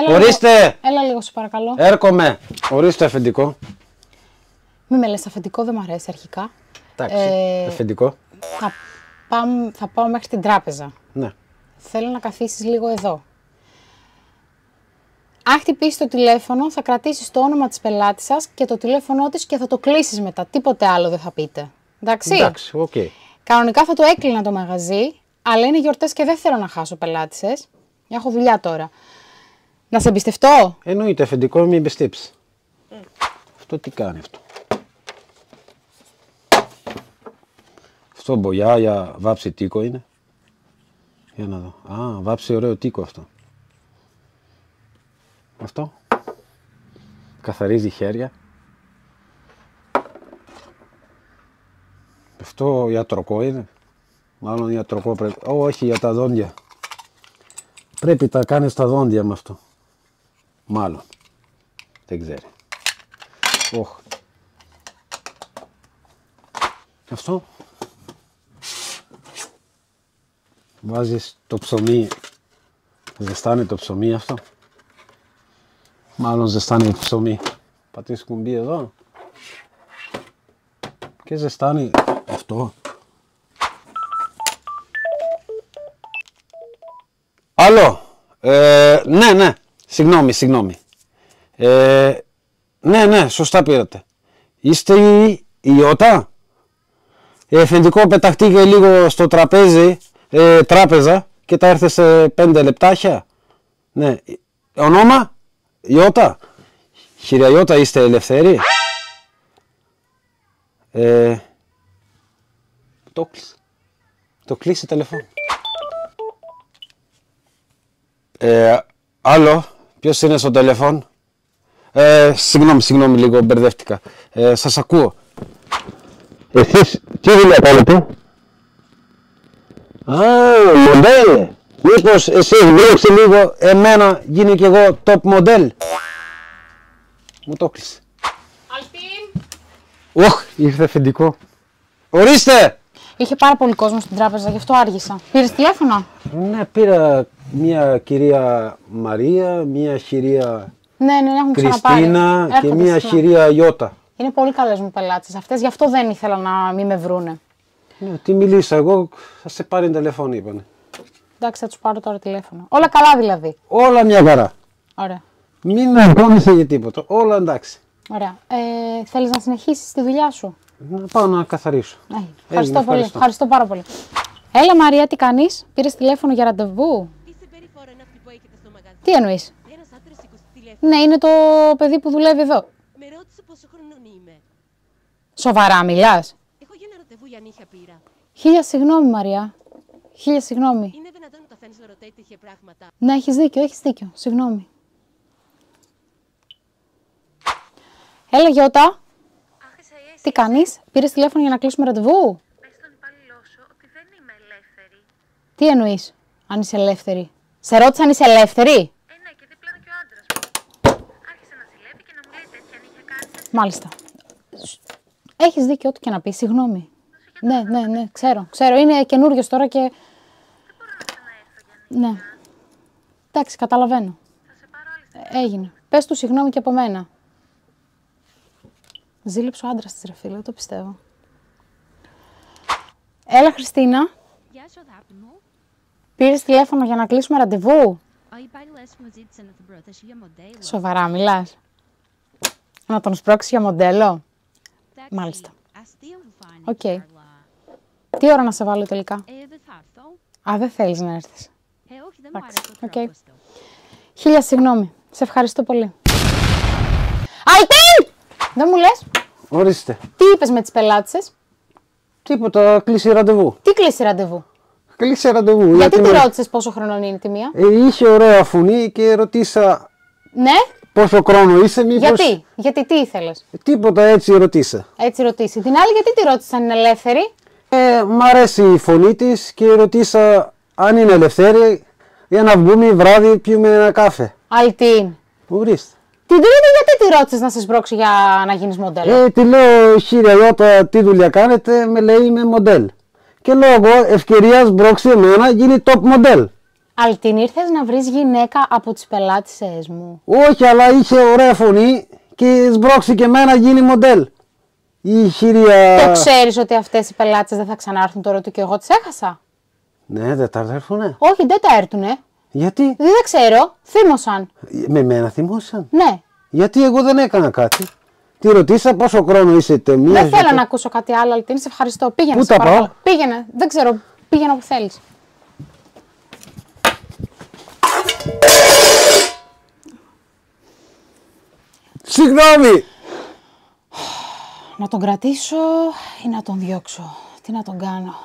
Ορίστε! Έλα λίγο, σε παρακαλώ. Έρχομαι. Ορίστε αφεντικό. Μη με λες αφεντικό, δεν μου αρέσει αρχικά. Εντάξει, αφεντικό. Θα πάω μέχρι την τράπεζα. Ναι. Θέλω να καθίσεις λίγο εδώ. Αν χτυπήσεις το τηλέφωνο, θα κρατήσεις το όνομα της πελάτισσας και το τηλέφωνό της και θα το κλείσεις μετά. Τίποτε άλλο δεν θα πείτε. Εντάξει. Εντάξει, οκ. Κανονικά θα το έκλεινα το μαγαζί, αλλά είναι γιορτές και δεν θέλω να χάσω πελάτισσες. Έχω δουλειά τώρα. Να σε εμπιστευτώ. Εννοείται, αφεντικό, μην εμπιστέψεις. Αυτό τι κάνει αυτό. Αυτό μπογιά για βάψει τίκο είναι. Για να δω. Α, βάψει ωραίο τίκο αυτό. Αυτό. Καθαρίζει χέρια. Αυτό ιατρικό είναι. Μάλλον ιατρικό πρέπει. Όχι, για τα δόντια. Πρέπει τα κάνεις τα δόντια με αυτό. Μάλλον. Δεν ξέρει. Όχ. Αυτό. Βάζεις το ψωμί. Ζεστάνει το ψωμί αυτό. Μάλλον ζεστάνει το ψωμί. Πατήσεις κουμπί εδώ. Και ζεστάνει αυτό. Άλλο. Ναι. Συγγνώμη. Ναι, σωστά πήρατε. Είστε η Ιώτα. Αφεντικό, πεταχτήκε λίγο στο τράπεζα και τα έρθε σε 5 λεπτάχια. Ναι. Ονόμα. Ιώτα. Χειρία Ιώτα, είστε ελευθεροί. Το κλείσει τηλεφώνο. Άλλο, ποιος είναι στο τηλεφώνο? Συγγνώμη λίγο, μπερδεύτηκα. Σας ακούω. Εσείς τι δουλειά κάνετε? Α, μοντέλ. Μήπως εσείς βρέξει λίγο εμένα, γίνει κι εγώ top μοντέλ? Μου το κλείσε. Αλτίν! Οχ, ήρθε αφεντικό. Ορίστε! Είχε πάρα πολύ κόσμο στην τράπεζα, γι' αυτό άργησα. Πήρες τηλέφωνο? Ναι, πήρα μια κυρία Μαρία, μια κυρία Ναι, έχουν Κριστίνα και μια κυρία Ιώτα. Είναι πολύ καλές μου πελάτες αυτές, γι' αυτό δεν ήθελα να μην με βρούνε. Ναι, τι μιλήσα εγώ, θα σε πάρει τηλέφωνο είπανε. Εντάξει, θα τους πάρω τώρα τηλέφωνο. Όλα καλά δηλαδή. Όλα μια χαρά. Ωραία. Μην αγχώνεσαι για τίποτα, όλα εντάξει. Ωραία. Θέλεις να συνεχίσεις τη δουλειά σου? Να πάω να καθαρίσω. Ευχαριστώ πολύ. Ευχαριστώ πάρα πολύ. Έλα Μαρία, τι κάνεις? Πήρες τηλέφωνο για ραντεβού? Τι συμπεριφορά είναι αυτή που έχετε στο μαγαζί? Τι εννοείς? Ένας άντρας σηκώσει τηλέφωνο. Ναι, είναι το παιδί που δουλεύει εδώ. Με ρώτησε πόσο χρονών είμαι. Σοβαρά μιλάς? Έχω για ένα ραντεβού για νύχια πήρα. Χίλια συγγνώμη Μαρία. Χίλια συγγνώμη. Είναι δυνατόν να τα φέρνεις να ρωτάει τέτοια πράγματα? Ναι, έχεις δίκιο. Συγγνώμη. Έλα Γιώτα. Τι κάνεις? Πήρες τηλέφωνο για να κλείσουμε ραντεβού? Πες στον υπάλληλό σου ότι δεν είμαι ελεύθερη. Τι εννοείς, αν είσαι ελεύθερη? Σε ρώτησα αν είσαι ελεύθερη? Ναι, και δίπλα είναι και ο άντρας μου. Άρχισε να ζηλεύει και να μου λέει τέτοια νύχια κάνεις. Μάλιστα. Έχεις δίκιο, ό,τι και να πεις, συγγνώμη. Ναι, ξέρω. Είναι καινούριος τώρα και... Δεν μπορώ να ξαναέρθω για νύχια. Ναι. Εντάξει, καταλαβαίνω. Θα σε πάρω άλλη στιγμή. Έγινε. Πες του συγγνώμη και από μένα. Ζήλεψε ο άντρας της ρε φίλε, δεν το πιστεύω. Έλα Χριστίνα. Γεια σου αγάπη μου. Πήρες τηλέφωνο για να κλείσουμε ραντεβού? Ο υπάλληλος μου ζήτησε να την προωθήσω για μοντέλο. Σοβαρά μιλάς? Να τον σπρώξεις για μοντέλο? Εντάξει, Μάλιστα. αστείο μου φάνηκε, Οκ. αλλά... Τι ώρα να σε βάλω τελικά? δεν θα έρθω. Α, δεν θέλεις να έρθεις. Όχι, δεν μου Εντάξει, άρεσε ο οκ. τρόπος του. Χίλια συγγνώμη. Σε ευχαριστώ πολύ. Αλτίν! Δεν μου λες? Ορίστε. Τι είπες με τις πελάτισσες? Τίποτα, κλείσει ραντεβού. Τι κλείσει ραντεβού? Κλείσε ραντεβού. Γιατί τη ρώτησες πόσο χρονών είναι τη μία? Είχε ωραία φωνή και ρωτήσα Ναι. πόσο χρόνο είσαι, μήπως... Γιατί τι ήθελες? Τίποτα, έτσι ρωτήσα. Έτσι ρωτήσει. Την άλλη γιατί τη ρώτησες αν είναι ελεύθερη? Μ' αρέσει η φωνή της και ρωτήσα αν είναι ελευθέρη για να βγούμε βράδυ πιούμε ένα κάφε. Αλτίν. Ορίστε. Την τρίτη γιατί τη ρώτησες να σε σπρώξει για να γίνεις μοντέλο? Τη λέω, χείρια Ιώτα, τι δουλειά κάνετε, με λέει είμαι μοντέλ. Και λέω εγώ, ευκαιρία σμπρώξει εμένα, γίνει top μοντέλ. Αλτίν, ήρθες να βρεις γυναίκα από τις πελάτησες μου. Όχι, αλλά είχε ωραία φωνή και σμπρώξει και εμένα γίνει μοντέλ. Η κυρία... Το ξέρεις ότι αυτές οι πελάτησες δεν θα ξανάρθουν τώρα ότι και εγώ τις έχασα. Ναι, δεν τα έρθουνε. Όχι, δεν τα έρθουνε. Γιατί? Δεν ξέρω, θύμωσαν. Με μένα θυμώσαν. Ναι. Γιατί εγώ δεν έκανα κάτι. Τη ρωτήσα πόσο χρόνο είσαι τεμία. Δεν θέλω να ακούσω κάτι άλλο, Αλτίν, σε ευχαριστώ. Πήγαινε. Πού σε τα παρακαλώ. πάω? Πήγαινε, δεν ξέρω, πήγαινε όπου θέλεις. Συγγνώμη! Να τον κρατήσω ή να τον διώξω. Τι να τον κάνω.